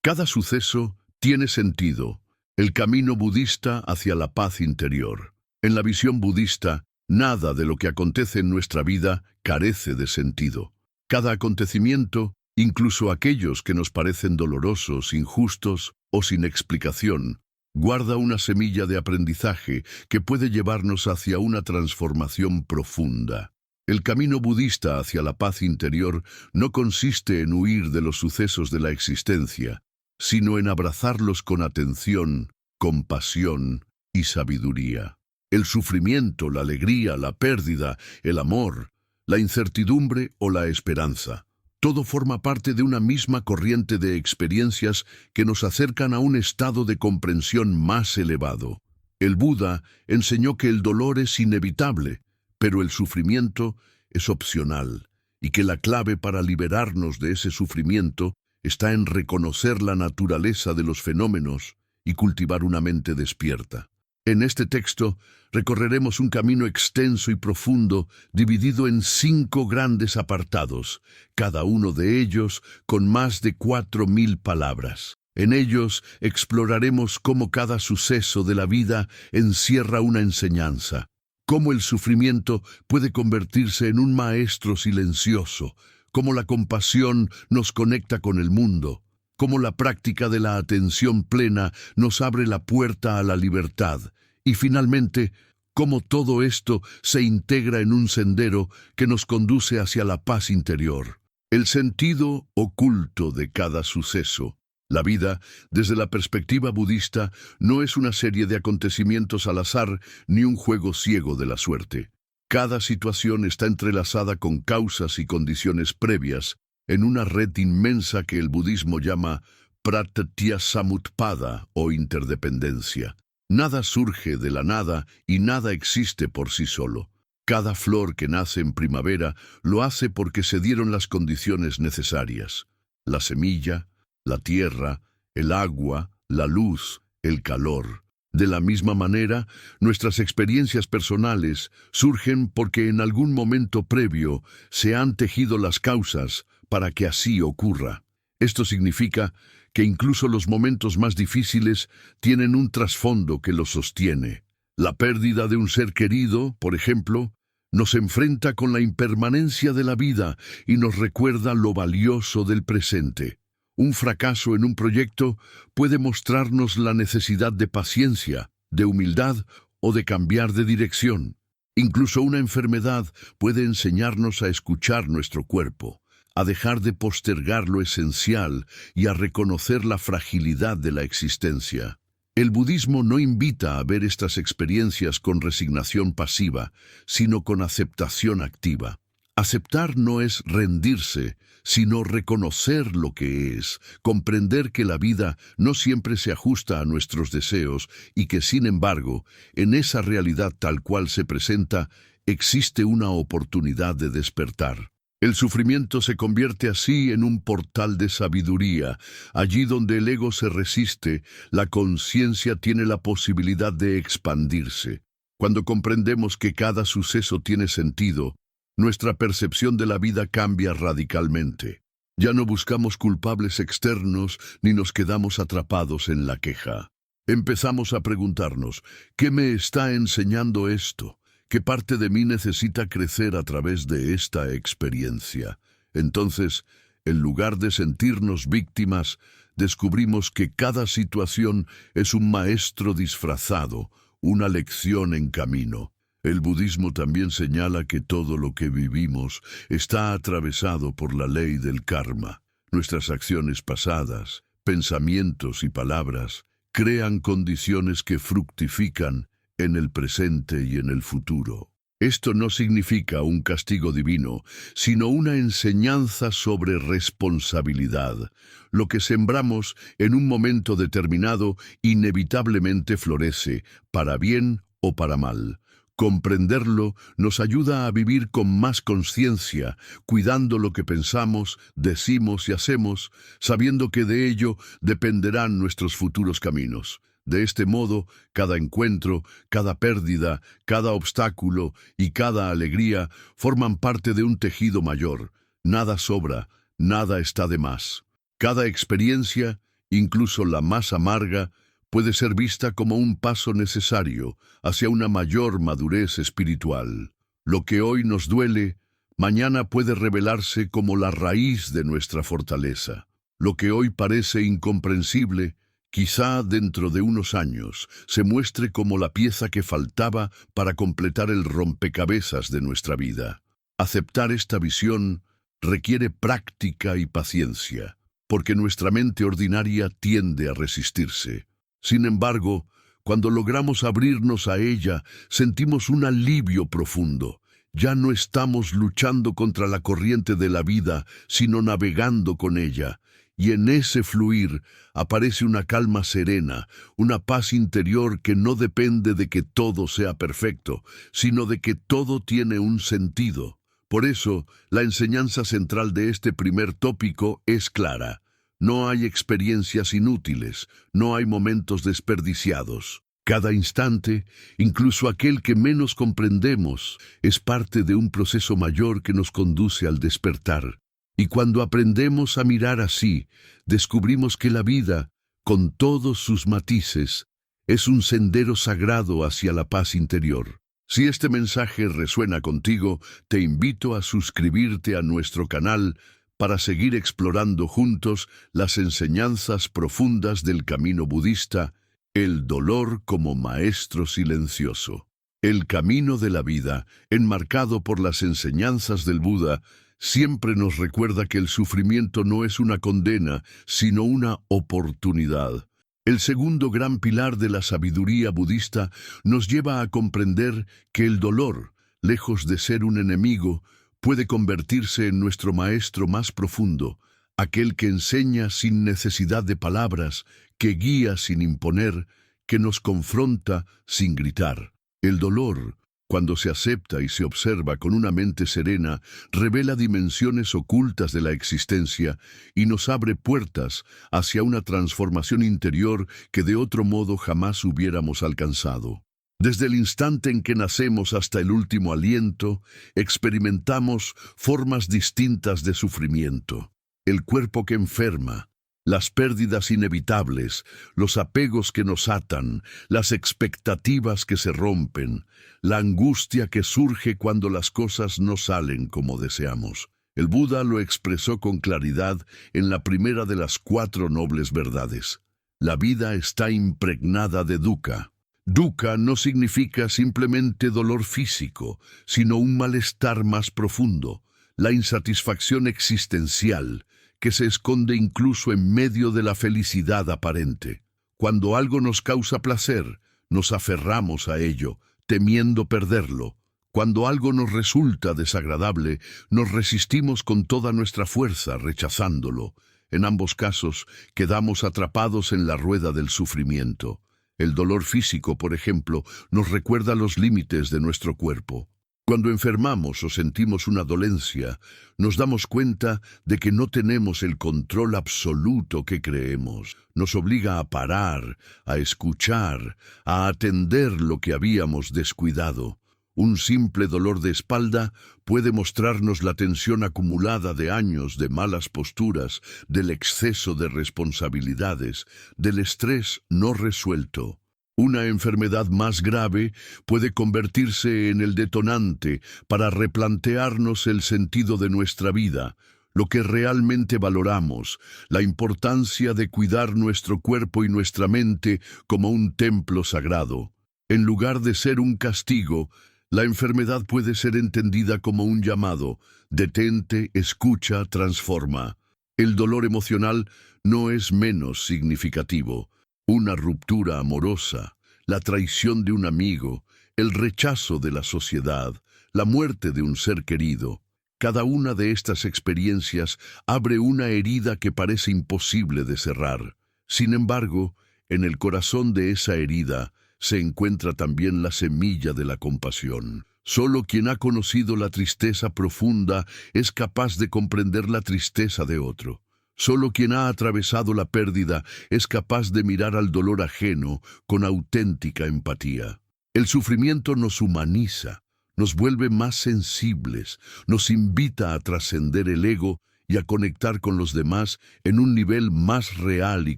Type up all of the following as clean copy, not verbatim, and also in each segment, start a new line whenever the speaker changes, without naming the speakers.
Cada suceso tiene sentido. El camino budista hacia la paz interior. En la visión budista, nada de lo que acontece en nuestra vida carece de sentido. Cada acontecimiento, incluso aquellos que nos parecen dolorosos, injustos o sin explicación, guarda una semilla de aprendizaje que puede llevarnos hacia una transformación profunda. El camino budista hacia la paz interior no consiste en huir de los sucesos de la existencia, sino en abrazarlos con atención, compasión y sabiduría. El sufrimiento, la alegría, la pérdida, el amor, la incertidumbre o la esperanza. Todo forma parte de una misma corriente de experiencias que nos acercan a un estado de comprensión más elevado. El Buda enseñó que el dolor es inevitable, pero el sufrimiento es opcional, y que la clave para liberarnos de ese sufrimiento está en reconocer la naturaleza de los fenómenos y cultivar una mente despierta. En este texto recorreremos un camino extenso y profundo dividido en 5 grandes apartados, cada uno de ellos con más de 4.000 palabras. En ellos exploraremos cómo cada suceso de la vida encierra una enseñanza, cómo el sufrimiento puede convertirse en un maestro silencioso, cómo la compasión nos conecta con el mundo, cómo la práctica de la atención plena nos abre la puerta a la libertad, y finalmente, cómo todo esto se integra en un sendero que nos conduce hacia la paz interior. El sentido oculto de cada suceso. La vida, desde la perspectiva budista, no es una serie de acontecimientos al azar ni un juego ciego de la suerte. Cada situación está entrelazada con causas y condiciones previas, en una red inmensa que el budismo llama Pratyatyasamutpada o interdependencia. Nada surge de la nada y nada existe por sí solo. Cada flor que nace en primavera lo hace porque se dieron las condiciones necesarias. La semilla, la tierra, el agua, la luz, el calor. De la misma manera, nuestras experiencias personales surgen porque en algún momento previo se han tejido las causas para que así ocurra. Esto significa que incluso los momentos más difíciles tienen un trasfondo que los sostiene. La pérdida de un ser querido, por ejemplo, nos enfrenta con la impermanencia de la vida y nos recuerda lo valioso del presente. Un fracaso en un proyecto puede mostrarnos la necesidad de paciencia, de humildad o de cambiar de dirección. Incluso una enfermedad puede enseñarnos a escuchar nuestro cuerpo, a dejar de postergar lo esencial y a reconocer la fragilidad de la existencia. El budismo no invita a ver estas experiencias con resignación pasiva, sino con aceptación activa. Aceptar no es rendirse, sino reconocer lo que es, comprender que la vida no siempre se ajusta a nuestros deseos y que, sin embargo, en esa realidad tal cual se presenta, existe una oportunidad de despertar. El sufrimiento se convierte así en un portal de sabiduría. Allí donde el ego se resiste, la conciencia tiene la posibilidad de expandirse. Cuando comprendemos que cada suceso tiene sentido, nuestra percepción de la vida cambia radicalmente. Ya no buscamos culpables externos ni nos quedamos atrapados en la queja. Empezamos a preguntarnos, ¿qué me está enseñando esto? ¿Qué parte de mí necesita crecer a través de esta experiencia? Entonces, en lugar de sentirnos víctimas, descubrimos que cada situación es un maestro disfrazado, una lección en camino. El budismo también señala que todo lo que vivimos está atravesado por la ley del karma. Nuestras acciones pasadas, pensamientos y palabras crean condiciones que fructifican en el presente y en el futuro. Esto no significa un castigo divino, sino una enseñanza sobre responsabilidad. Lo que sembramos en un momento determinado inevitablemente florece, para bien o para mal. Comprenderlo nos ayuda a vivir con más conciencia, cuidando lo que pensamos, decimos y hacemos, sabiendo que de ello dependerán nuestros futuros caminos. De este modo, cada encuentro, cada pérdida, cada obstáculo y cada alegría forman parte de un tejido mayor. Nada sobra, nada está de más. Cada experiencia, Incluso la más amarga puede ser vista como un paso necesario hacia una mayor madurez espiritual. Lo que hoy nos duele, mañana puede revelarse como la raíz de nuestra fortaleza. Lo que hoy parece incomprensible, quizá dentro de unos años se muestre como la pieza que faltaba para completar el rompecabezas de nuestra vida. Aceptar esta visión requiere práctica y paciencia, porque nuestra mente ordinaria tiende a resistirse. Sin embargo, cuando logramos abrirnos a ella, sentimos un alivio profundo. Ya no estamos luchando contra la corriente de la vida, sino navegando con ella. Y en ese fluir aparece una calma serena, una paz interior que no depende de que todo sea perfecto, sino de que todo tiene un sentido. Por eso, la enseñanza central de este primer tópico es clara. No hay experiencias inútiles, no hay momentos desperdiciados. Cada instante, incluso aquel que menos comprendemos, es parte de un proceso mayor que nos conduce al despertar. Y cuando aprendemos a mirar así, descubrimos que la vida, con todos sus matices, es un sendero sagrado hacia la paz interior. Si este mensaje resuena contigo, te invito a suscribirte a nuestro canal para seguir explorando juntos las enseñanzas profundas del camino budista, el dolor como maestro silencioso. El camino de la vida, enmarcado por las enseñanzas del Buda, siempre nos recuerda que el sufrimiento no es una condena, sino una oportunidad. El segundo gran pilar de la sabiduría budista nos lleva a comprender que el dolor, lejos de ser un enemigo, puede convertirse en nuestro maestro más profundo, aquel que enseña sin necesidad de palabras, que guía sin imponer, que nos confronta sin gritar. El dolor, cuando se acepta y se observa con una mente serena, revela dimensiones ocultas de la existencia y nos abre puertas hacia una transformación interior que de otro modo jamás hubiéramos alcanzado. Desde el instante en que nacemos hasta el último aliento, experimentamos formas distintas de sufrimiento. El cuerpo que enferma, las pérdidas inevitables, los apegos que nos atan, las expectativas que se rompen, la angustia que surge cuando las cosas no salen como deseamos. El Buda lo expresó con claridad en la primera de las 4 nobles verdades. La vida está impregnada de dukkha. Dukkha no significa simplemente dolor físico, sino un malestar más profundo, la insatisfacción existencial, que se esconde incluso en medio de la felicidad aparente. Cuando algo nos causa placer, nos aferramos a ello, temiendo perderlo. Cuando algo nos resulta desagradable, nos resistimos con toda nuestra fuerza, rechazándolo. En ambos casos, quedamos atrapados en la rueda del sufrimiento. El dolor físico, por ejemplo, nos recuerda los límites de nuestro cuerpo. Cuando enfermamos o sentimos una dolencia, nos damos cuenta de que no tenemos el control absoluto que creemos. Nos obliga a parar, a escuchar, a atender lo que habíamos descuidado. Un simple dolor de espalda puede mostrarnos la tensión acumulada de años de malas posturas, del exceso de responsabilidades, del estrés no resuelto. Una enfermedad más grave puede convertirse en el detonante para replantearnos el sentido de nuestra vida, lo que realmente valoramos, la importancia de cuidar nuestro cuerpo y nuestra mente como un templo sagrado. En lugar de ser un castigo, la enfermedad puede ser entendida como un llamado: detente, escucha, transforma. El dolor emocional no es menos significativo. Una ruptura amorosa, la traición de un amigo, el rechazo de la sociedad, la muerte de un ser querido. Cada una de estas experiencias abre una herida que parece imposible de cerrar. Sin embargo, en el corazón de esa herida se encuentra también la semilla de la compasión. Solo quien ha conocido la tristeza profunda es capaz de comprender la tristeza de otro. Solo quien ha atravesado la pérdida es capaz de mirar al dolor ajeno con auténtica empatía. El sufrimiento nos humaniza, nos vuelve más sensibles, nos invita a trascender el ego y a conectar con los demás en un nivel más real y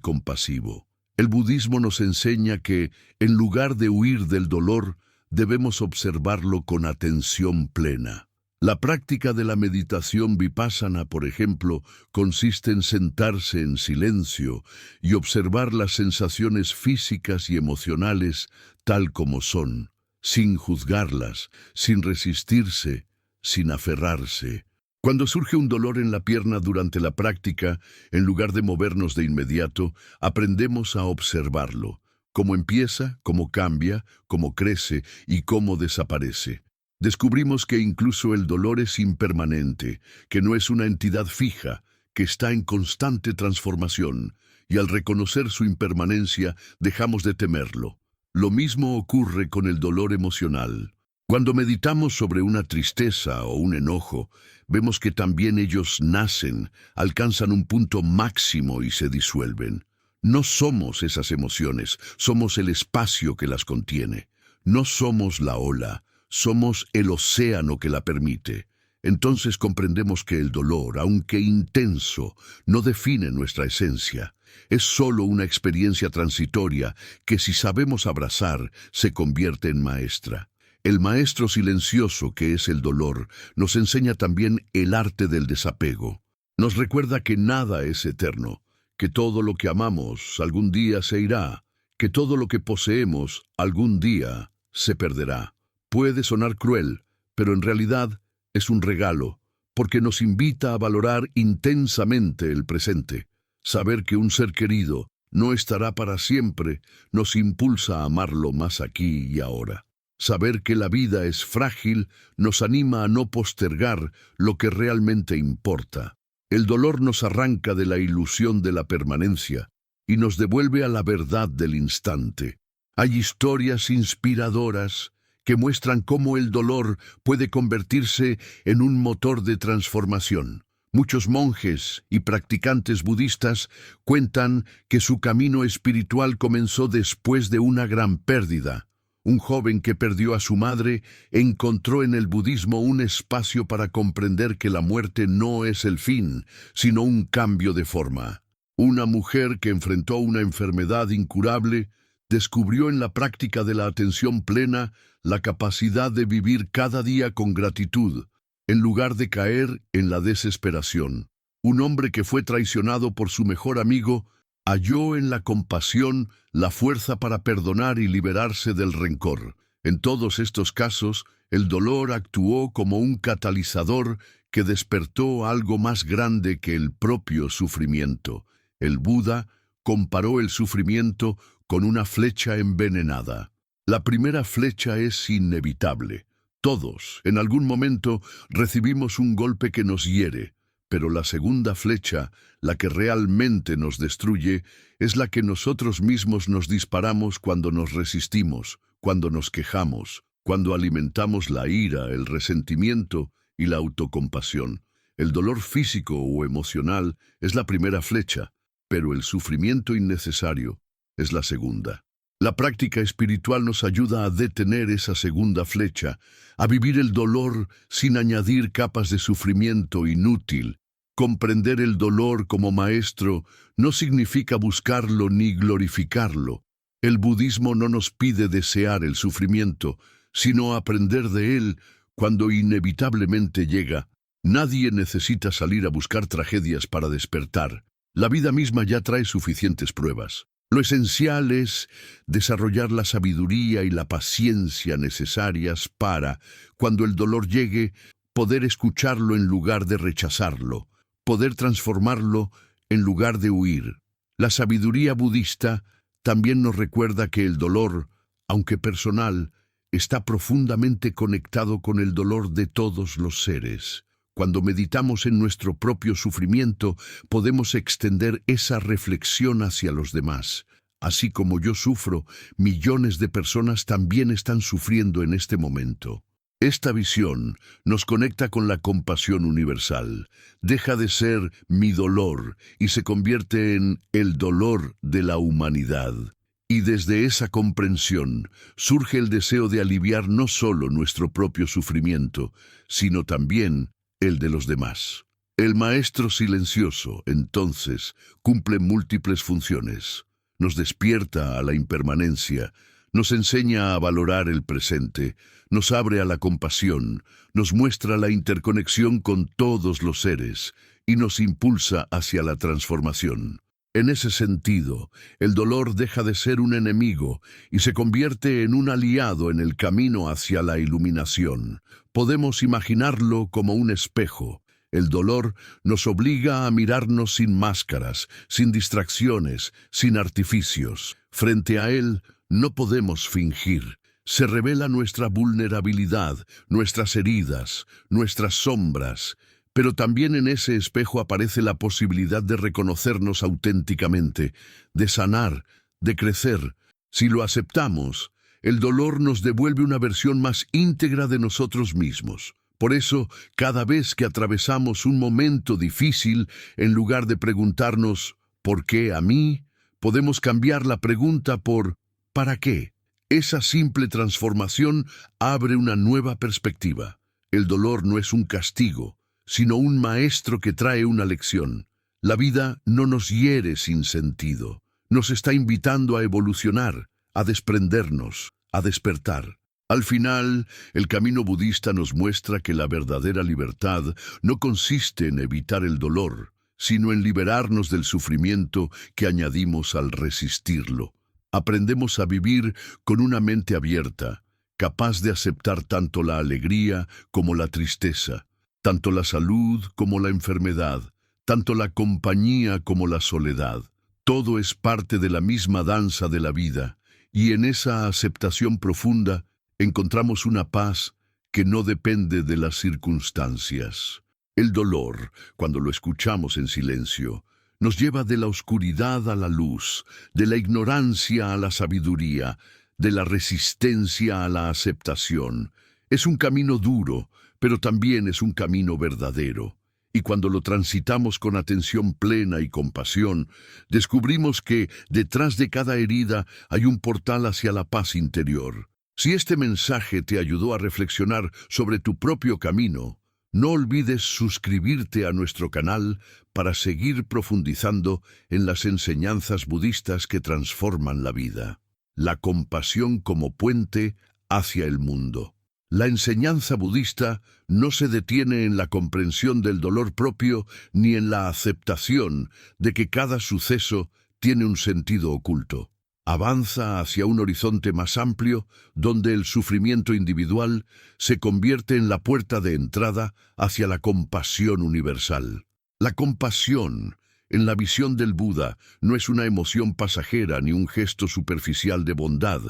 compasivo. El budismo nos enseña que, en lugar de huir del dolor, debemos observarlo con atención plena. La práctica de la meditación vipassana, por ejemplo, consiste en sentarse en silencio y observar las sensaciones físicas y emocionales tal como son, sin juzgarlas, sin resistirse, sin aferrarse. Cuando surge un dolor en la pierna durante la práctica, en lugar de movernos de inmediato, aprendemos a observarlo, cómo empieza, cómo cambia, cómo crece y cómo desaparece. Descubrimos que incluso el dolor es impermanente, que no es una entidad fija, que está en constante transformación, y al reconocer su impermanencia dejamos de temerlo. Lo mismo ocurre con el dolor emocional. Cuando meditamos sobre una tristeza o un enojo, vemos que también ellos nacen, alcanzan un punto máximo y se disuelven. No somos esas emociones, somos el espacio que las contiene. No somos la ola, somos el océano que la permite. Entonces comprendemos que el dolor, aunque intenso, no define nuestra esencia. Es solo una experiencia transitoria que, si sabemos abrazar, se convierte en maestra. El maestro silencioso que es el dolor nos enseña también el arte del desapego. Nos recuerda que nada es eterno, que todo lo que amamos algún día se irá, que todo lo que poseemos algún día se perderá. Puede sonar cruel, pero en realidad es un regalo, porque nos invita a valorar intensamente el presente. Saber que un ser querido no estará para siempre nos impulsa a amarlo más aquí y ahora. Saber que la vida es frágil nos anima a no postergar lo que realmente importa. El dolor nos arranca de la ilusión de la permanencia y nos devuelve a la verdad del instante. Hay historias inspiradoras que muestran cómo el dolor puede convertirse en un motor de transformación. Muchos monjes y practicantes budistas cuentan que su camino espiritual comenzó después de una gran pérdida. Un joven que perdió a su madre encontró en el budismo un espacio para comprender que la muerte no es el fin, sino un cambio de forma. Una mujer que enfrentó una enfermedad incurable descubrió en la práctica de la atención plena la capacidad de vivir cada día con gratitud, en lugar de caer en la desesperación. Un hombre que fue traicionado por su mejor amigo halló en la compasión la fuerza para perdonar y liberarse del rencor. En todos estos casos, el dolor actuó como un catalizador que despertó algo más grande que el propio sufrimiento. El Buda comparó el sufrimiento con una flecha envenenada. La primera flecha es inevitable. Todos, en algún momento, recibimos un golpe que nos hiere, pero la segunda flecha, la que realmente nos destruye, es la que nosotros mismos nos disparamos cuando nos resistimos, cuando nos quejamos, cuando alimentamos la ira, el resentimiento y la autocompasión. El dolor físico o emocional es la primera flecha, pero el sufrimiento innecesario es la segunda. La práctica espiritual nos ayuda a detener esa segunda flecha, a vivir el dolor sin añadir capas de sufrimiento inútil. Comprender el dolor como maestro no significa buscarlo ni glorificarlo. El budismo no nos pide desear el sufrimiento, sino aprender de él cuando inevitablemente llega. Nadie necesita salir a buscar tragedias para despertar. La vida misma ya trae suficientes pruebas. Lo esencial es desarrollar la sabiduría y la paciencia necesarias para, cuando el dolor llegue, poder escucharlo en lugar de rechazarlo, poder transformarlo en lugar de huir. La sabiduría budista también nos recuerda que el dolor, aunque personal, está profundamente conectado con el dolor de todos los seres. Cuando meditamos en nuestro propio sufrimiento, podemos extender esa reflexión hacia los demás. Así como yo sufro, millones de personas también están sufriendo en este momento. Esta visión nos conecta con la compasión universal. Deja de ser mi dolor y se convierte en el dolor de la humanidad. Y desde esa comprensión surge el deseo de aliviar no solo nuestro propio sufrimiento, sino también el de los demás. El maestro silencioso, entonces, cumple múltiples funciones. Nos despierta a la impermanencia, nos enseña a valorar el presente, nos abre a la compasión, nos muestra la interconexión con todos los seres y nos impulsa hacia la transformación. En ese sentido, el dolor deja de ser un enemigo y se convierte en un aliado en el camino hacia la iluminación. Podemos imaginarlo como un espejo. El dolor nos obliga a mirarnos sin máscaras, sin distracciones, sin artificios. Frente a él, no podemos fingir. Se revela nuestra vulnerabilidad, nuestras heridas, nuestras sombras. Pero también en ese espejo aparece la posibilidad de reconocernos auténticamente, de sanar, de crecer. Si lo aceptamos, el dolor nos devuelve una versión más íntegra de nosotros mismos. Por eso, cada vez que atravesamos un momento difícil, en lugar de preguntarnos ¿por qué a mí?, podemos cambiar la pregunta por ¿para qué? Esa simple transformación abre una nueva perspectiva. El dolor no es un castigo, sino un maestro que trae una lección. La vida no nos hiere sin sentido. Nos está invitando a evolucionar, a desprendernos, a despertar. Al final, el camino budista nos muestra que la verdadera libertad no consiste en evitar el dolor, sino en liberarnos del sufrimiento que añadimos al resistirlo. Aprendemos a vivir con una mente abierta, capaz de aceptar tanto la alegría como la tristeza, tanto la salud como la enfermedad, tanto la compañía como la soledad. Todo es parte de la misma danza de la vida, y en esa aceptación profunda encontramos una paz que no depende de las circunstancias. El dolor, cuando lo escuchamos en silencio, nos lleva de la oscuridad a la luz, de la ignorancia a la sabiduría, de la resistencia a la aceptación. Es un camino duro, pero también es un camino verdadero. Y cuando lo transitamos con atención plena y compasión, descubrimos que detrás de cada herida hay un portal hacia la paz interior. Si este mensaje te ayudó a reflexionar sobre tu propio camino, no olvides suscribirte a nuestro canal para seguir profundizando en las enseñanzas budistas que transforman la vida. La compasión como puente hacia el mundo. La enseñanza budista no se detiene en la comprensión del dolor propio ni en la aceptación de que cada suceso tiene un sentido oculto. Avanza hacia un horizonte más amplio donde el sufrimiento individual se convierte en la puerta de entrada hacia la compasión universal. La compasión, en la visión del Buda, no es una emoción pasajera ni un gesto superficial de bondad.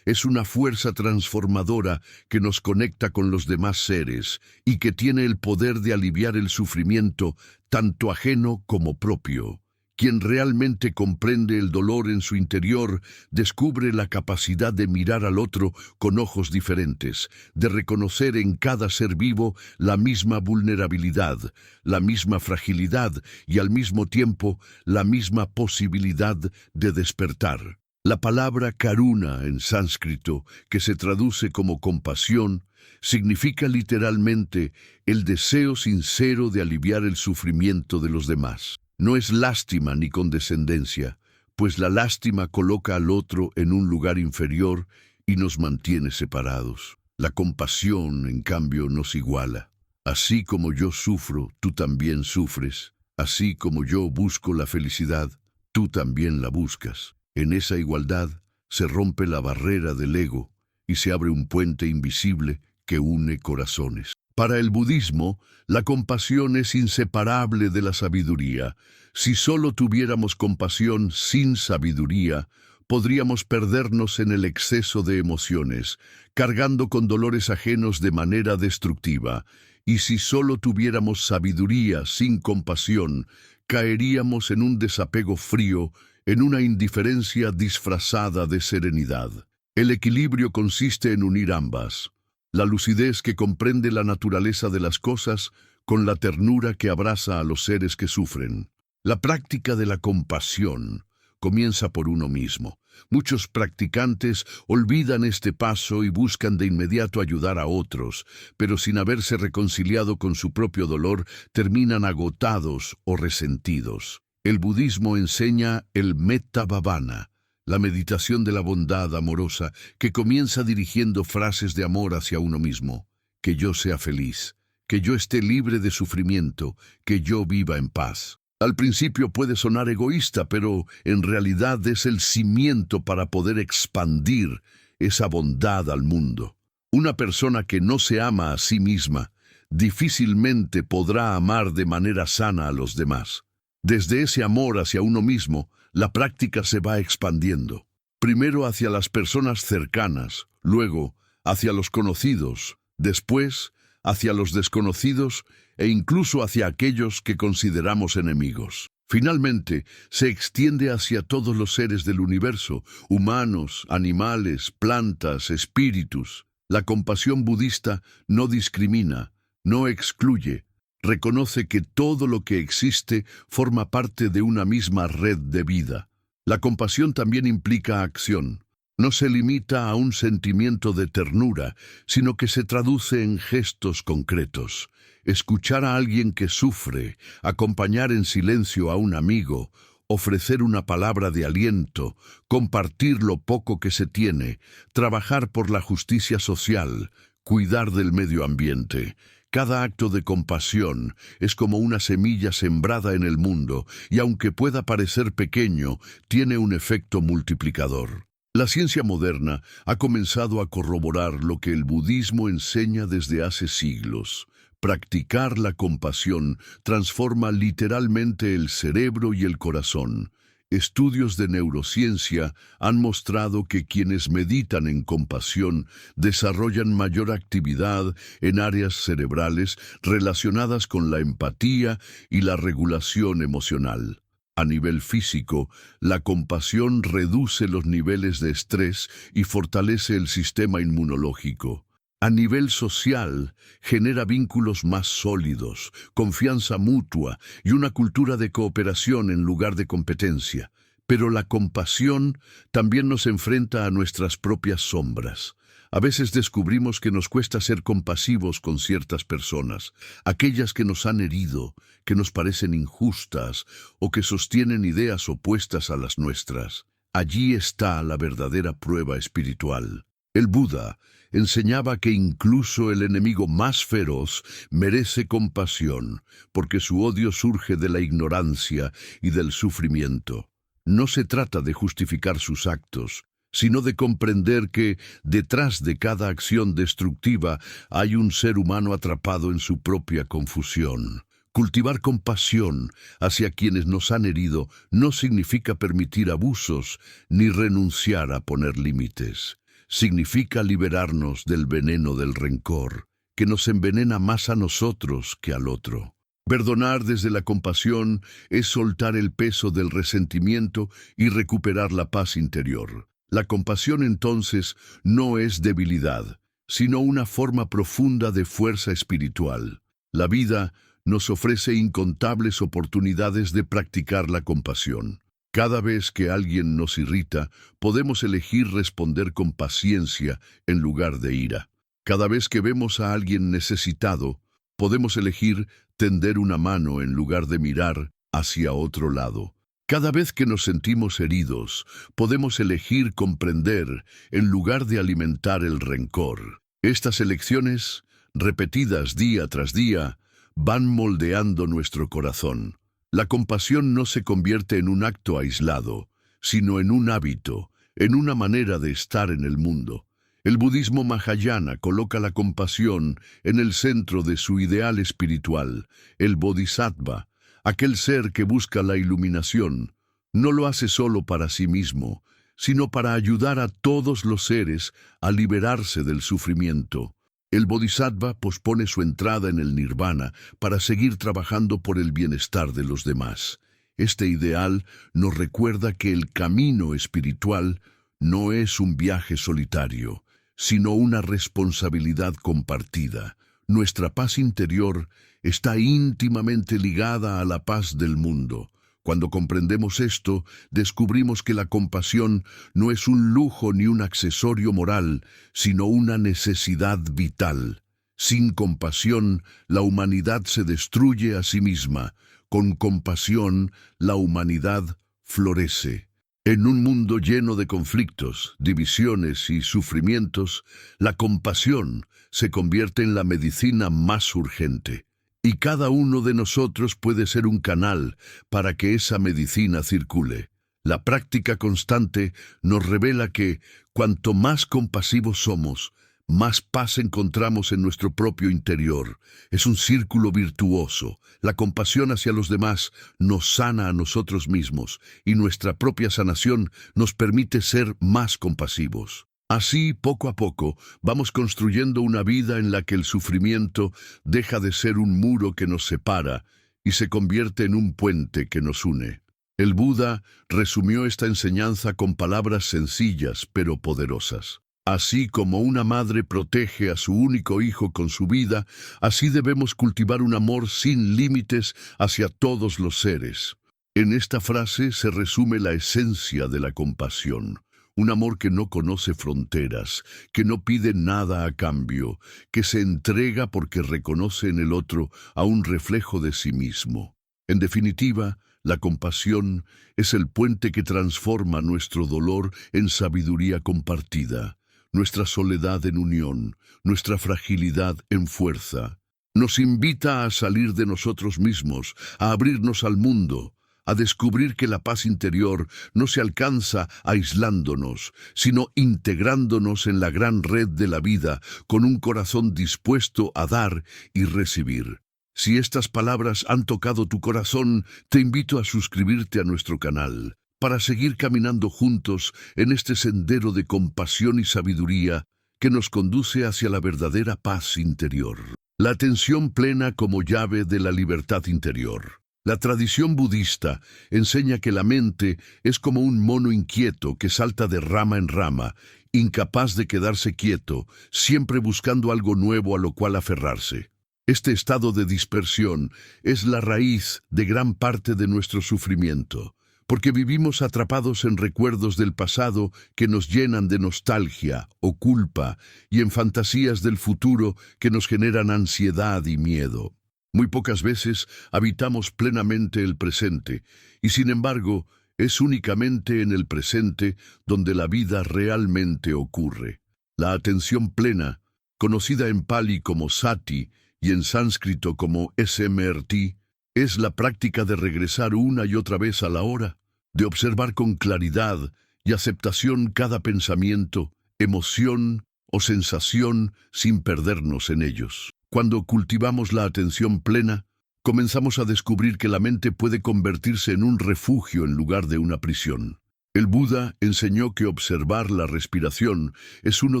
Es una fuerza transformadora que nos conecta con los demás seres y que tiene el poder de aliviar el sufrimiento tanto ajeno como propio. Quien realmente comprende el dolor en su interior descubre la capacidad de mirar al otro con ojos diferentes, de reconocer en cada ser vivo la misma vulnerabilidad, la misma fragilidad y al mismo tiempo la misma posibilidad de despertar. La palabra karuna en sánscrito, que se traduce como compasión, significa literalmente el deseo sincero de aliviar el sufrimiento de los demás. No es lástima ni condescendencia, pues la lástima coloca al otro en un lugar inferior y nos mantiene separados. La compasión, en cambio, nos iguala. Así como yo sufro, tú también sufres. Así como yo busco la felicidad, tú también la buscas. En esa igualdad se rompe la barrera del ego y se abre un puente invisible que une corazones. Para el budismo, la compasión es inseparable de la sabiduría. Si solo tuviéramos compasión sin sabiduría, podríamos perdernos en el exceso de emociones, cargando con dolores ajenos de manera destructiva. Y si solo tuviéramos sabiduría sin compasión, caeríamos en un desapego frío, en una indiferencia disfrazada de serenidad. El equilibrio consiste en unir ambas. La lucidez que comprende la naturaleza de las cosas con la ternura que abraza a los seres que sufren. La práctica de la compasión comienza por uno mismo. Muchos practicantes olvidan este paso y buscan de inmediato ayudar a otros, pero sin haberse reconciliado con su propio dolor, terminan agotados o resentidos. El budismo enseña el Metta Bhavana, la meditación de la bondad amorosa, que comienza dirigiendo frases de amor hacia uno mismo. Que yo sea feliz, que yo esté libre de sufrimiento, que yo viva en paz. Al principio puede sonar egoísta, pero en realidad es el cimiento para poder expandir esa bondad al mundo. Una persona que no se ama a sí misma difícilmente podrá amar de manera sana a los demás. Desde ese amor hacia uno mismo, la práctica se va expandiendo. Primero hacia las personas cercanas, luego hacia los conocidos, después hacia los desconocidos e incluso hacia aquellos que consideramos enemigos. Finalmente, se extiende hacia todos los seres del universo, humanos, animales, plantas, espíritus. La compasión budista no discrimina, no excluye, reconoce que todo lo que existe forma parte de una misma red de vida. La compasión también implica acción. No se limita a un sentimiento de ternura, sino que se traduce en gestos concretos. Escuchar a alguien que sufre, acompañar en silencio a un amigo, ofrecer una palabra de aliento, compartir lo poco que se tiene, trabajar por la justicia social, cuidar del medio ambiente. Cada acto de compasión es como una semilla sembrada en el mundo y aunque pueda parecer pequeño, tiene un efecto multiplicador. La ciencia moderna ha comenzado a corroborar lo que el budismo enseña desde hace siglos. Practicar la compasión transforma literalmente el cerebro y el corazón. Estudios de neurociencia han mostrado que quienes meditan en compasión desarrollan mayor actividad en áreas cerebrales relacionadas con la empatía y la regulación emocional. A nivel físico, la compasión reduce los niveles de estrés y fortalece el sistema inmunológico. A nivel social, genera vínculos más sólidos, confianza mutua y una cultura de cooperación en lugar de competencia. Pero la compasión también nos enfrenta a nuestras propias sombras. A veces descubrimos que nos cuesta ser compasivos con ciertas personas, aquellas que nos han herido, que nos parecen injustas o que sostienen ideas opuestas a las nuestras. Allí está la verdadera prueba espiritual. El Buda enseñaba que incluso el enemigo más feroz merece compasión, porque su odio surge de la ignorancia y del sufrimiento. No se trata de justificar sus actos, sino de comprender que detrás de cada acción destructiva hay un ser humano atrapado en su propia confusión. Cultivar compasión hacia quienes nos han herido no significa permitir abusos ni renunciar a poner límites. Significa liberarnos del veneno del rencor, que nos envenena más a nosotros que al otro. Perdonar desde la compasión es soltar el peso del resentimiento y recuperar la paz interior. La compasión entonces no es debilidad, sino una forma profunda de fuerza espiritual. La vida nos ofrece incontables oportunidades de practicar la compasión. Cada vez que alguien nos irrita, podemos elegir responder con paciencia en lugar de ira. Cada vez que vemos a alguien necesitado, podemos elegir tender una mano en lugar de mirar hacia otro lado. Cada vez que nos sentimos heridos, podemos elegir comprender en lugar de alimentar el rencor. Estas elecciones, repetidas día tras día, van moldeando nuestro corazón. La compasión no se convierte en un acto aislado, sino en un hábito, en una manera de estar en el mundo. El budismo Mahayana coloca la compasión en el centro de su ideal espiritual, el bodhisattva, aquel ser que busca la iluminación. No lo hace solo para sí mismo, sino para ayudar a todos los seres a liberarse del sufrimiento. El bodhisattva pospone su entrada en el nirvana para seguir trabajando por el bienestar de los demás. Este ideal nos recuerda que el camino espiritual no es un viaje solitario, sino una responsabilidad compartida. Nuestra paz interior está íntimamente ligada a la paz del mundo. Cuando comprendemos esto, descubrimos que la compasión no es un lujo ni un accesorio moral, sino una necesidad vital. Sin compasión, la humanidad se destruye a sí misma. Con compasión, la humanidad florece. En un mundo lleno de conflictos, divisiones y sufrimientos, la compasión se convierte en la medicina más urgente. Y cada uno de nosotros puede ser un canal para que esa medicina circule. La práctica constante nos revela que, cuanto más compasivos somos, más paz encontramos en nuestro propio interior. Es un círculo virtuoso. La compasión hacia los demás nos sana a nosotros mismos, y nuestra propia sanación nos permite ser más compasivos. Así, poco a poco, vamos construyendo una vida en la que el sufrimiento deja de ser un muro que nos separa y se convierte en un puente que nos une. El Buda resumió esta enseñanza con palabras sencillas pero poderosas. Así como una madre protege a su único hijo con su vida, así debemos cultivar un amor sin límites hacia todos los seres. En esta frase se resume la esencia de la compasión. Un amor que no conoce fronteras, que no pide nada a cambio, que se entrega porque reconoce en el otro a un reflejo de sí mismo. En definitiva, la compasión es el puente que transforma nuestro dolor en sabiduría compartida, nuestra soledad en unión, nuestra fragilidad en fuerza. Nos invita a salir de nosotros mismos, a abrirnos al mundo, a descubrir que la paz interior no se alcanza aislándonos, sino integrándonos en la gran red de la vida, con un corazón dispuesto a dar y recibir. Si estas palabras han tocado tu corazón, te invito a suscribirte a nuestro canal, para seguir caminando juntos en este sendero de compasión y sabiduría que nos conduce hacia la verdadera paz interior. La atención plena como llave de la libertad interior. La tradición budista enseña que la mente es como un mono inquieto que salta de rama en rama, incapaz de quedarse quieto, siempre buscando algo nuevo a lo cual aferrarse. Este estado de dispersión es la raíz de gran parte de nuestro sufrimiento, porque vivimos atrapados en recuerdos del pasado que nos llenan de nostalgia o culpa y en fantasías del futuro que nos generan ansiedad y miedo. Muy pocas veces habitamos plenamente el presente, y sin embargo, es únicamente en el presente donde la vida realmente ocurre. La atención plena, conocida en Pali como sati y en sánscrito como smrti, es la práctica de regresar una y otra vez a la hora, de observar con claridad y aceptación cada pensamiento, emoción o sensación sin perdernos en ellos. Cuando cultivamos la atención plena, comenzamos a descubrir que la mente puede convertirse en un refugio en lugar de una prisión. El Buda enseñó que observar la respiración es uno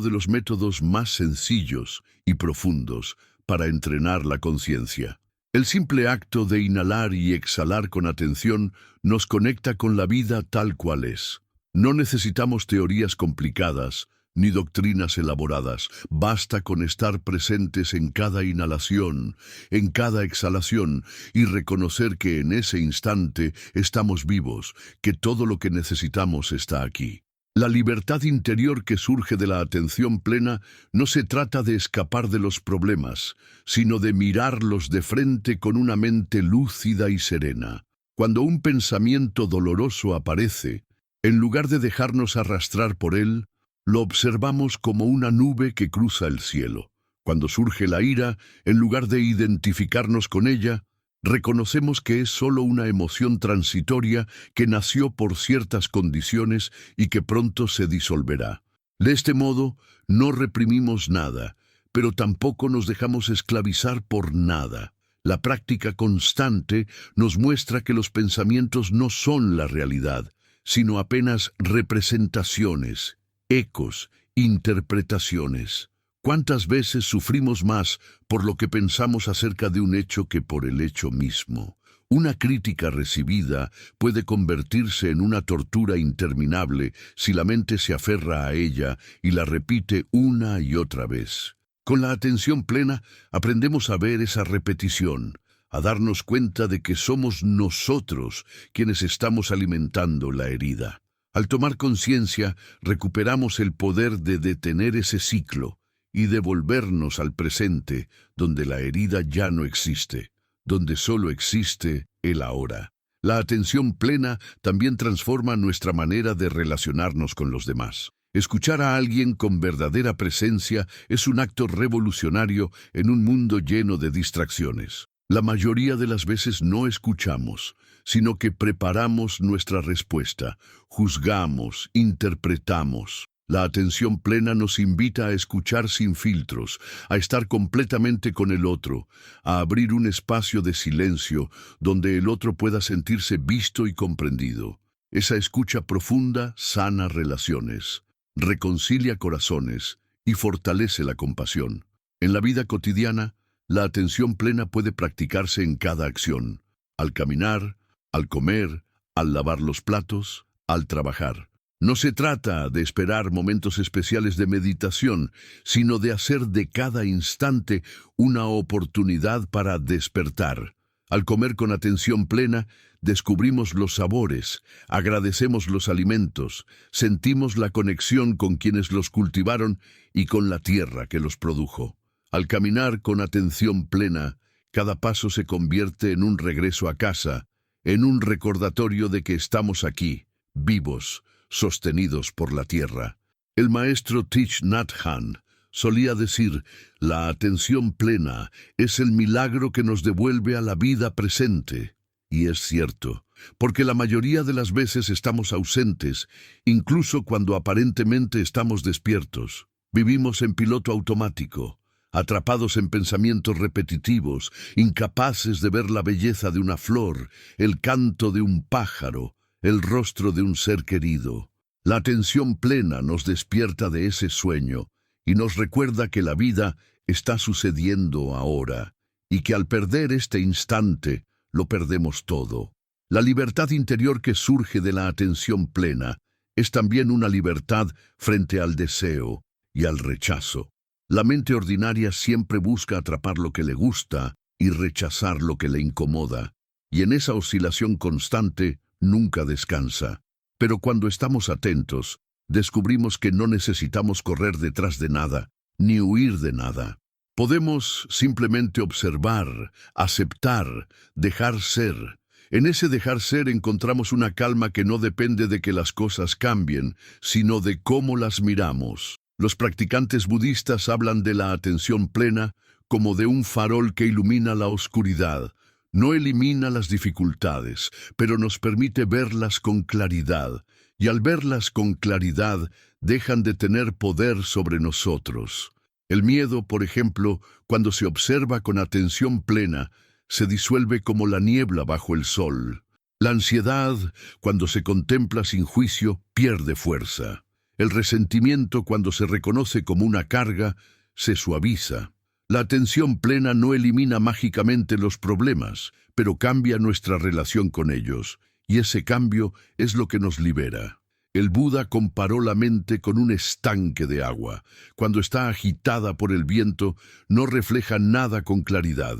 de los métodos más sencillos y profundos para entrenar la conciencia. El simple acto de inhalar y exhalar con atención nos conecta con la vida tal cual es. No necesitamos teorías complicadas ni doctrinas elaboradas. Basta con estar presentes en cada inhalación, en cada exhalación, y reconocer que en ese instante estamos vivos, que todo lo que necesitamos está aquí. La libertad interior que surge de la atención plena no se trata de escapar de los problemas, sino de mirarlos de frente con una mente lúcida y serena. Cuando un pensamiento doloroso aparece, en lugar de dejarnos arrastrar por él, lo observamos como una nube que cruza el cielo. Cuando surge la ira, en lugar de identificarnos con ella, reconocemos que es solo una emoción transitoria que nació por ciertas condiciones y que pronto se disolverá. De este modo, no reprimimos nada, pero tampoco nos dejamos esclavizar por nada. La práctica constante nos muestra que los pensamientos no son la realidad, sino apenas representaciones, ecos, interpretaciones. ¿Cuántas veces sufrimos más por lo que pensamos acerca de un hecho que por el hecho mismo? Una crítica recibida puede convertirse en una tortura interminable si la mente se aferra a ella y la repite una y otra vez. Con la atención plena aprendemos a ver esa repetición, a darnos cuenta de que somos nosotros quienes estamos alimentando la herida. Al tomar conciencia, recuperamos el poder de detener ese ciclo y devolvernos al presente, donde la herida ya no existe, donde solo existe el ahora. La atención plena también transforma nuestra manera de relacionarnos con los demás. Escuchar a alguien con verdadera presencia es un acto revolucionario en un mundo lleno de distracciones. La mayoría de las veces no escuchamos, sino que preparamos nuestra respuesta, juzgamos, interpretamos. La atención plena nos invita a escuchar sin filtros, a estar completamente con el otro, a abrir un espacio de silencio donde el otro pueda sentirse visto y comprendido. Esa escucha profunda sana relaciones, reconcilia corazones y fortalece la compasión. En la vida cotidiana, la atención plena puede practicarse en cada acción, al caminar, al comer, al lavar los platos, al trabajar. No se trata de esperar momentos especiales de meditación, sino de hacer de cada instante una oportunidad para despertar. Al comer con atención plena, descubrimos los sabores, agradecemos los alimentos, sentimos la conexión con quienes los cultivaron y con la tierra que los produjo. Al caminar con atención plena, cada paso se convierte en un regreso a casa, en un recordatorio de que estamos aquí, vivos, sostenidos por la tierra. El maestro Thich Nhat Hanh solía decir, la atención plena es el milagro que nos devuelve a la vida presente. Y es cierto, porque la mayoría de las veces estamos ausentes, incluso cuando aparentemente estamos despiertos. Vivimos en piloto automático, atrapados en pensamientos repetitivos, incapaces de ver la belleza de una flor, el canto de un pájaro, el rostro de un ser querido. La atención plena nos despierta de ese sueño y nos recuerda que la vida está sucediendo ahora y que al perder este instante lo perdemos todo. La libertad interior que surge de la atención plena es también una libertad frente al deseo y al rechazo. La mente ordinaria siempre busca atrapar lo que le gusta y rechazar lo que le incomoda, y en esa oscilación constante nunca descansa. Pero cuando estamos atentos, descubrimos que no necesitamos correr detrás de nada, ni huir de nada. Podemos simplemente observar, aceptar, dejar ser. En ese dejar ser encontramos una calma que no depende de que las cosas cambien, sino de cómo las miramos. Los practicantes budistas hablan de la atención plena como de un farol que ilumina la oscuridad. No elimina las dificultades, pero nos permite verlas con claridad, y al verlas con claridad dejan de tener poder sobre nosotros. El miedo, por ejemplo, cuando se observa con atención plena, se disuelve como la niebla bajo el sol. La ansiedad, cuando se contempla sin juicio, pierde fuerza. El resentimiento, cuando se reconoce como una carga, se suaviza. La atención plena no elimina mágicamente los problemas, pero cambia nuestra relación con ellos, y ese cambio es lo que nos libera. El Buda comparó la mente con un estanque de agua. Cuando está agitada por el viento, no refleja nada con claridad,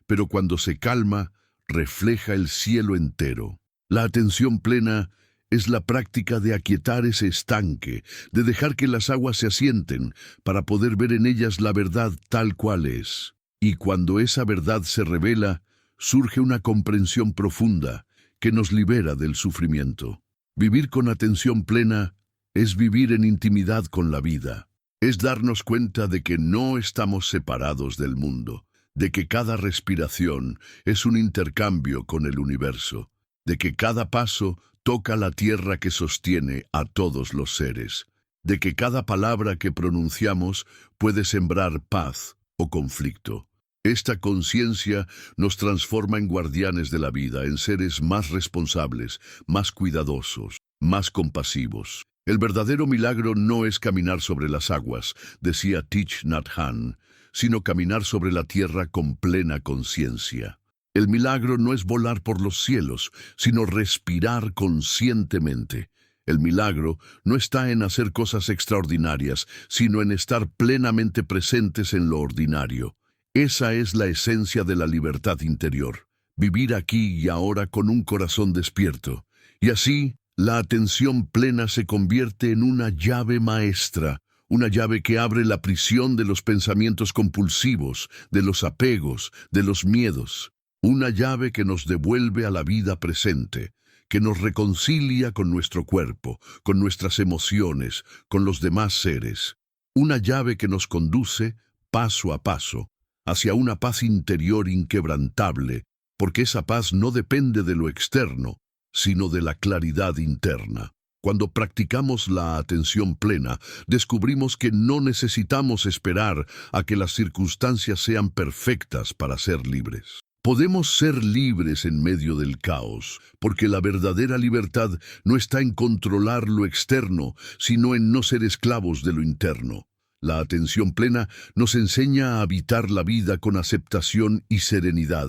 pero cuando se calma, refleja el cielo entero. La atención plena es la práctica de aquietar ese estanque, de dejar que las aguas se asienten para poder ver en ellas la verdad tal cual es. Y cuando esa verdad se revela, surge una comprensión profunda que nos libera del sufrimiento. Vivir con atención plena es vivir en intimidad con la vida. Es darnos cuenta de que no estamos separados del mundo, de que cada respiración es un intercambio con el universo, de que cada paso toca la tierra que sostiene a todos los seres, de que cada palabra que pronunciamos puede sembrar paz o conflicto. Esta conciencia nos transforma en guardianes de la vida, en seres más responsables, más cuidadosos, más compasivos. El verdadero milagro no es caminar sobre las aguas, decía Thich Nhat Hanh, sino caminar sobre la tierra con plena conciencia. El milagro no es volar por los cielos, sino respirar conscientemente. El milagro no está en hacer cosas extraordinarias, sino en estar plenamente presentes en lo ordinario. Esa es la esencia de la libertad interior, vivir aquí y ahora con un corazón despierto. Y así, la atención plena se convierte en una llave maestra, una llave que abre la prisión de los pensamientos compulsivos, de los apegos, de los miedos. Una llave que nos devuelve a la vida presente, que nos reconcilia con nuestro cuerpo, con nuestras emociones, con los demás seres. Una llave que nos conduce, paso a paso, hacia una paz interior inquebrantable, porque esa paz no depende de lo externo, sino de la claridad interna. Cuando practicamos la atención plena, descubrimos que no necesitamos esperar a que las circunstancias sean perfectas para ser libres. Podemos ser libres en medio del caos, porque la verdadera libertad no está en controlar lo externo, sino en no ser esclavos de lo interno. La atención plena nos enseña a habitar la vida con aceptación y serenidad.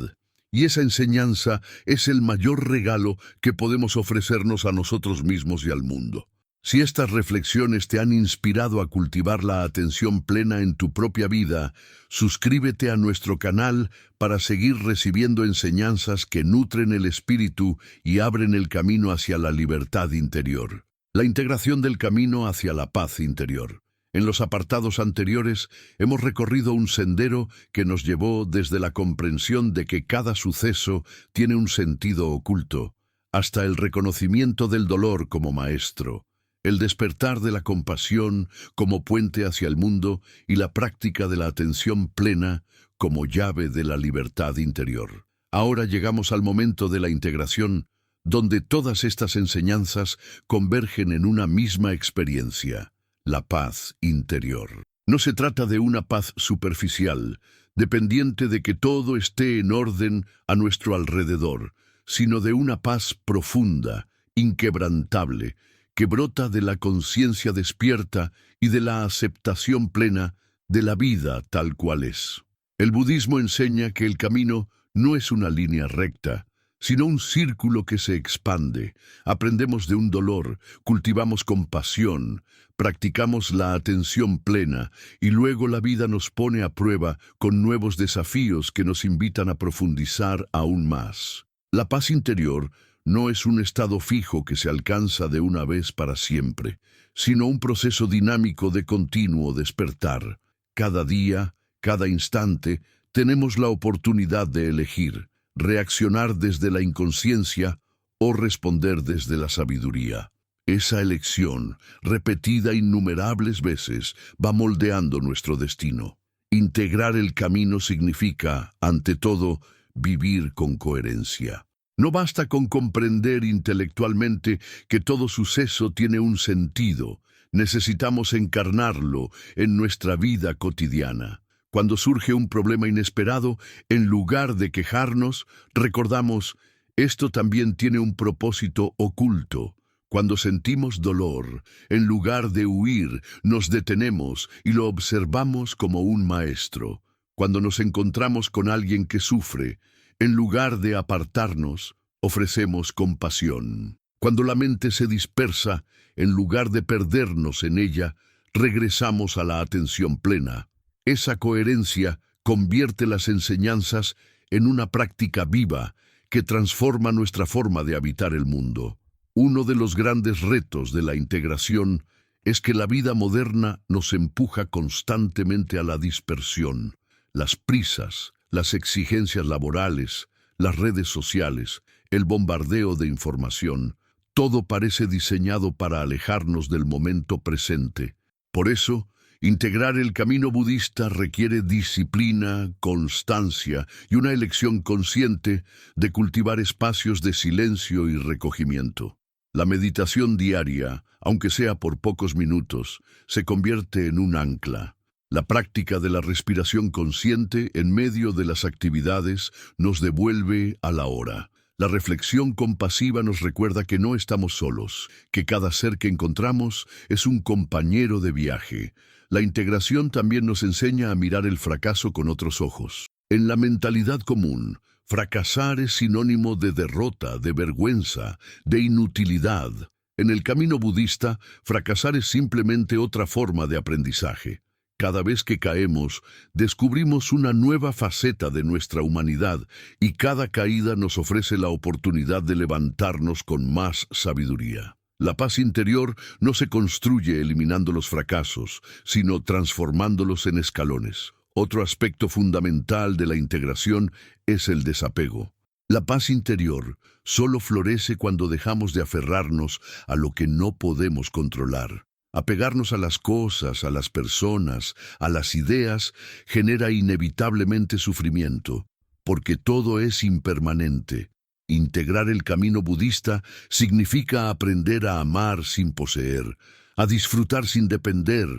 Y esa enseñanza es el mayor regalo que podemos ofrecernos a nosotros mismos y al mundo. Si estas reflexiones te han inspirado a cultivar la atención plena en tu propia vida, suscríbete a nuestro canal para seguir recibiendo enseñanzas que nutren el espíritu y abren el camino hacia la libertad interior. La integración del camino hacia la paz interior. En los apartados anteriores hemos recorrido un sendero que nos llevó desde la comprensión de que cada suceso tiene un sentido oculto, hasta el reconocimiento del dolor como maestro, el despertar de la compasión como puente hacia el mundo y la práctica de la atención plena como llave de la libertad interior. Ahora llegamos al momento de la integración, donde todas estas enseñanzas convergen en una misma experiencia. La paz interior. No se trata de una paz superficial, dependiente de que todo esté en orden a nuestro alrededor, sino de una paz profunda, inquebrantable, que brota de la conciencia despierta y de la aceptación plena de la vida tal cual es. El budismo enseña que el camino no es una línea recta, sino un círculo que se expande. Aprendemos de un dolor, cultivamos compasión, practicamos la atención plena y luego la vida nos pone a prueba con nuevos desafíos que nos invitan a profundizar aún más. La paz interior no es un estado fijo que se alcanza de una vez para siempre, sino un proceso dinámico de continuo despertar. Cada día, cada instante, tenemos la oportunidad de elegir, reaccionar desde la inconsciencia o responder desde la sabiduría. Esa elección, repetida innumerables veces, va moldeando nuestro destino. Integrar el camino significa, ante todo, vivir con coherencia. No basta con comprender intelectualmente que todo suceso tiene un sentido. Necesitamos encarnarlo en nuestra vida cotidiana. Cuando surge un problema inesperado, en lugar de quejarnos, recordamos, esto también tiene un propósito oculto. Cuando sentimos dolor, en lugar de huir, nos detenemos y lo observamos como un maestro. Cuando nos encontramos con alguien que sufre, en lugar de apartarnos, ofrecemos compasión. Cuando la mente se dispersa, en lugar de perdernos en ella, regresamos a la atención plena. Esa coherencia convierte las enseñanzas en una práctica viva que transforma nuestra forma de habitar el mundo. Uno de los grandes retos de la integración es que la vida moderna nos empuja constantemente a la dispersión. Las prisas, las exigencias laborales, las redes sociales, el bombardeo de información, todo parece diseñado para alejarnos del momento presente. Por eso, integrar el camino budista requiere disciplina, constancia y una elección consciente de cultivar espacios de silencio y recogimiento. La meditación diaria, aunque sea por pocos minutos, se convierte en un ancla. La práctica de la respiración consciente en medio de las actividades nos devuelve a la hora. La reflexión compasiva nos recuerda que no estamos solos, que cada ser que encontramos es un compañero de viaje. La integración también nos enseña a mirar el fracaso con otros ojos. En la mentalidad común, fracasar es sinónimo de derrota, de vergüenza, de inutilidad. En el camino budista, fracasar es simplemente otra forma de aprendizaje. Cada vez que caemos, descubrimos una nueva faceta de nuestra humanidad y cada caída nos ofrece la oportunidad de levantarnos con más sabiduría. La paz interior no se construye eliminando los fracasos, sino transformándolos en escalones. Otro aspecto fundamental de la integración es el desapego. La paz interior solo florece cuando dejamos de aferrarnos a lo que no podemos controlar. Apegarnos a las cosas, a las personas, a las ideas, genera inevitablemente sufrimiento, porque todo es impermanente. Integrar el camino budista significa aprender a amar sin poseer, a disfrutar sin depender,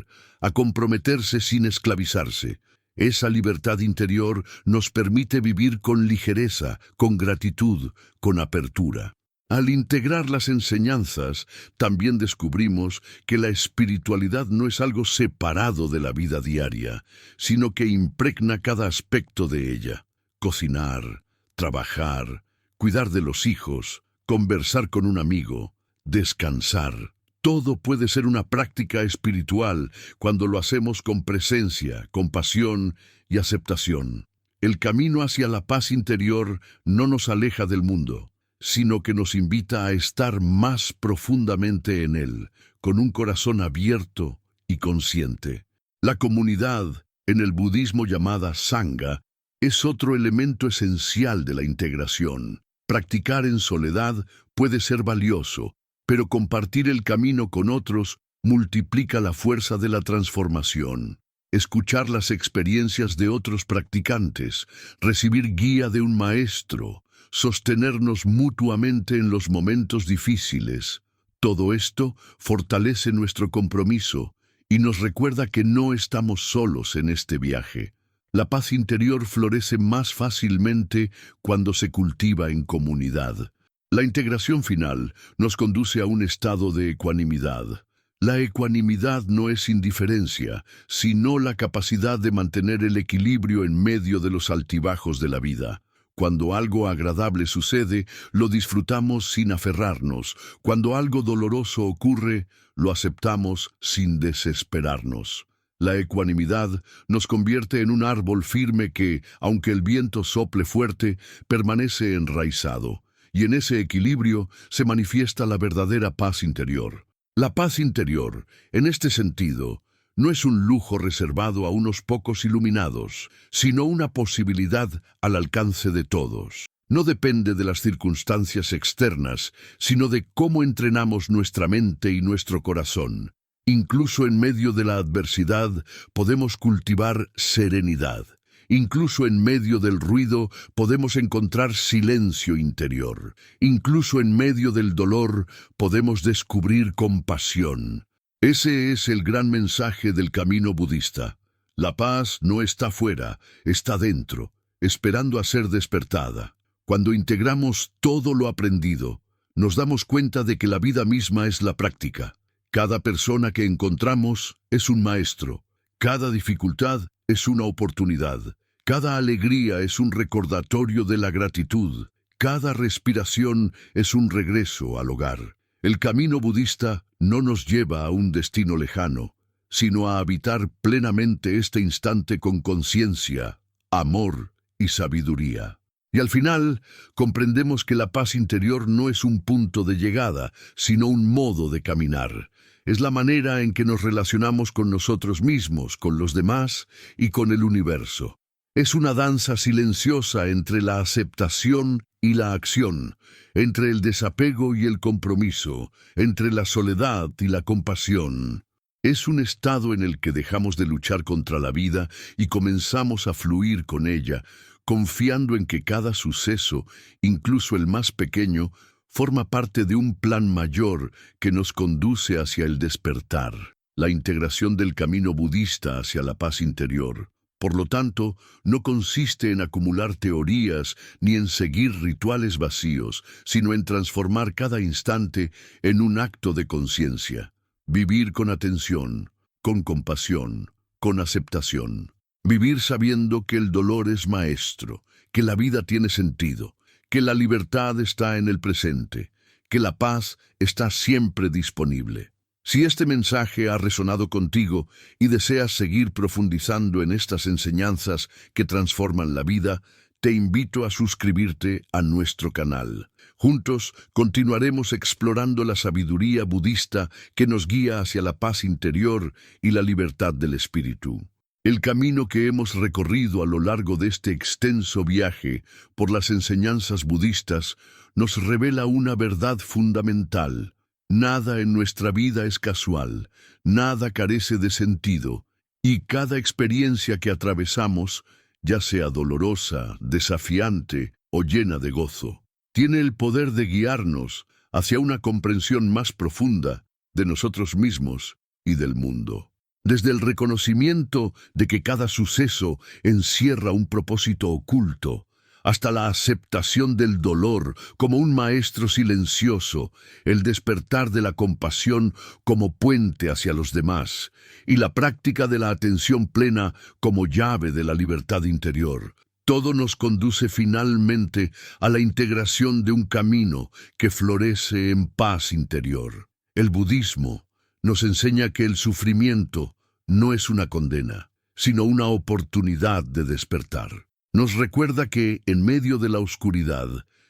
a comprometerse sin esclavizarse. Esa libertad interior nos permite vivir con ligereza, con gratitud, con apertura. Al integrar las enseñanzas, también descubrimos que la espiritualidad no es algo separado de la vida diaria, sino que impregna cada aspecto de ella. Cocinar, trabajar, cuidar de los hijos, conversar con un amigo, descansar. Todo puede ser una práctica espiritual cuando lo hacemos con presencia, compasión y aceptación. El camino hacia la paz interior no nos aleja del mundo, sino que nos invita a estar más profundamente en él, con un corazón abierto y consciente. La comunidad, en el budismo llamada Sangha, es otro elemento esencial de la integración. Practicar en soledad puede ser valioso, pero compartir el camino con otros multiplica la fuerza de la transformación. Escuchar las experiencias de otros practicantes, recibir guía de un maestro, sostenernos mutuamente en los momentos difíciles. Todo esto fortalece nuestro compromiso y nos recuerda que no estamos solos en este viaje. La paz interior florece más fácilmente cuando se cultiva en comunidad. La integración final nos conduce a un estado de ecuanimidad. La ecuanimidad no es indiferencia, sino la capacidad de mantener el equilibrio en medio de los altibajos de la vida. Cuando algo agradable sucede, lo disfrutamos sin aferrarnos. Cuando algo doloroso ocurre, lo aceptamos sin desesperarnos. La ecuanimidad nos convierte en un árbol firme que, aunque el viento sople fuerte, permanece enraizado. Y en ese equilibrio se manifiesta la verdadera paz interior. La paz interior, en este sentido, no es un lujo reservado a unos pocos iluminados, sino una posibilidad al alcance de todos. No depende de las circunstancias externas, sino de cómo entrenamos nuestra mente y nuestro corazón. Incluso en medio de la adversidad podemos cultivar serenidad. Incluso en medio del ruido podemos encontrar silencio interior. Incluso en medio del dolor podemos descubrir compasión. Ese es el gran mensaje del camino budista. La paz no está fuera, está dentro, esperando a ser despertada. Cuando integramos todo lo aprendido, nos damos cuenta de que la vida misma es la práctica. Cada persona que encontramos es un maestro. Cada dificultad es una oportunidad. Cada alegría es un recordatorio de la gratitud. Cada respiración es un regreso al hogar. El camino budista no nos lleva a un destino lejano, sino a habitar plenamente este instante con conciencia, amor y sabiduría. Y al final, comprendemos que la paz interior no es un punto de llegada, sino un modo de caminar. Es la manera en que nos relacionamos con nosotros mismos, con los demás y con el universo. Es una danza silenciosa entre la aceptación y la acción, entre el desapego y el compromiso, entre la soledad y la compasión. Es un estado en el que dejamos de luchar contra la vida y comenzamos a fluir con ella, confiando en que cada suceso, incluso el más pequeño, forma parte de un plan mayor que nos conduce hacia el despertar, la integración del camino budista hacia la paz interior. Por lo tanto, no consiste en acumular teorías ni en seguir rituales vacíos, sino en transformar cada instante en un acto de conciencia. Vivir con atención, con compasión, con aceptación. Vivir sabiendo que el dolor es maestro, que la vida tiene sentido, que la libertad está en el presente, que la paz está siempre disponible. Si este mensaje ha resonado contigo y deseas seguir profundizando en estas enseñanzas que transforman la vida, te invito a suscribirte a nuestro canal. Juntos continuaremos explorando la sabiduría budista que nos guía hacia la paz interior y la libertad del espíritu. El camino que hemos recorrido a lo largo de este extenso viaje por las enseñanzas budistas nos revela una verdad fundamental. Nada en nuestra vida es casual, nada carece de sentido, y cada experiencia que atravesamos, ya sea dolorosa, desafiante o llena de gozo, tiene el poder de guiarnos hacia una comprensión más profunda de nosotros mismos y del mundo. Desde el reconocimiento de que cada suceso encierra un propósito oculto, hasta la aceptación del dolor como un maestro silencioso, el despertar de la compasión como puente hacia los demás, y la práctica de la atención plena como llave de la libertad interior. Todo nos conduce finalmente a la integración de un camino que florece en paz interior. El budismo nos enseña que el sufrimiento no es una condena, sino una oportunidad de despertar. Nos recuerda que, en medio de la oscuridad,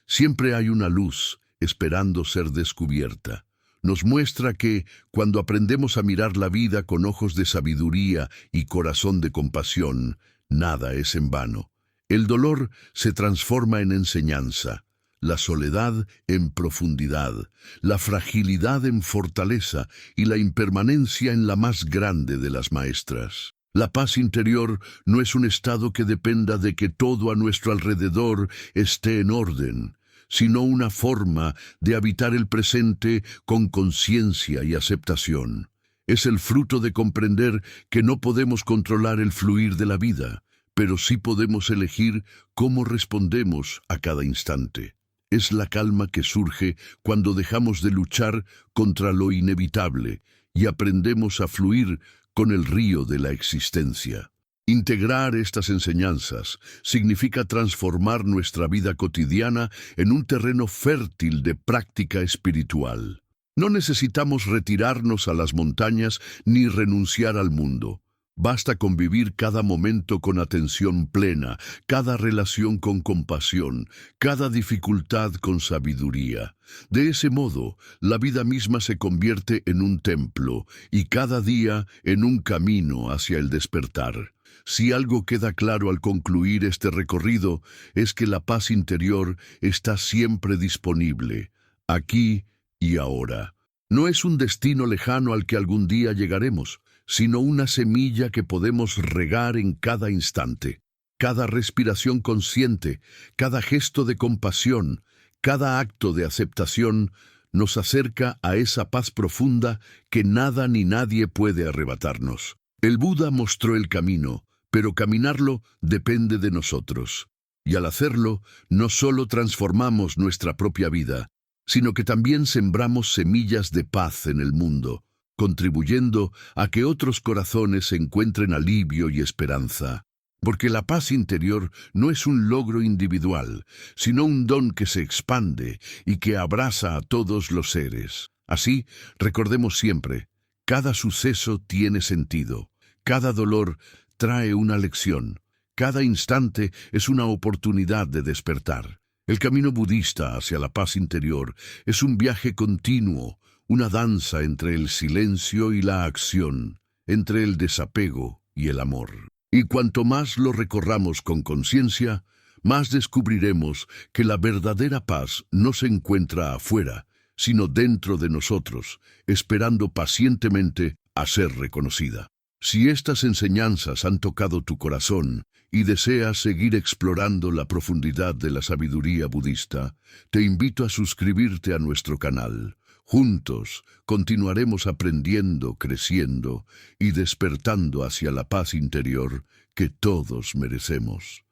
siempre hay una luz esperando ser descubierta. Nos muestra que, cuando aprendemos a mirar la vida con ojos de sabiduría y corazón de compasión, nada es en vano. El dolor se transforma en enseñanza, la soledad en profundidad, la fragilidad en fortaleza y la impermanencia en la más grande de las maestras. La paz interior no es un estado que dependa de que todo a nuestro alrededor esté en orden, sino una forma de habitar el presente con conciencia y aceptación. Es el fruto de comprender que no podemos controlar el fluir de la vida, pero sí podemos elegir cómo respondemos a cada instante. Es la calma que surge cuando dejamos de luchar contra lo inevitable y aprendemos a fluir con el río de la existencia. Integrar estas enseñanzas significa transformar nuestra vida cotidiana en un terreno fértil de práctica espiritual. No necesitamos retirarnos a las montañas ni renunciar al mundo. Basta con vivir cada momento con atención plena, cada relación con compasión, cada dificultad con sabiduría. De ese modo, la vida misma se convierte en un templo y cada día en un camino hacia el despertar. Si algo queda claro al concluir este recorrido, es que la paz interior está siempre disponible, aquí y ahora. No es un destino lejano al que algún día llegaremos, sino una semilla que podemos regar en cada instante. Cada respiración consciente, cada gesto de compasión, cada acto de aceptación nos acerca a esa paz profunda que nada ni nadie puede arrebatarnos. El Buda mostró el camino, pero caminarlo depende de nosotros. Y al hacerlo, no solo transformamos nuestra propia vida, sino que también sembramos semillas de paz en el mundo, contribuyendo a que otros corazones encuentren alivio y esperanza. Porque la paz interior no es un logro individual, sino un don que se expande y que abraza a todos los seres. Así, recordemos siempre, cada suceso tiene sentido, cada dolor trae una lección, cada instante es una oportunidad de despertar. El camino budista hacia la paz interior es un viaje continuo, una danza entre el silencio y la acción, entre el desapego y el amor. Y cuanto más lo recorramos con conciencia, más descubriremos que la verdadera paz no se encuentra afuera, sino dentro de nosotros, esperando pacientemente a ser reconocida. Si estas enseñanzas han tocado tu corazón y deseas seguir explorando la profundidad de la sabiduría budista, te invito a suscribirte a nuestro canal. Juntos continuaremos aprendiendo, creciendo y despertando hacia la paz interior que todos merecemos.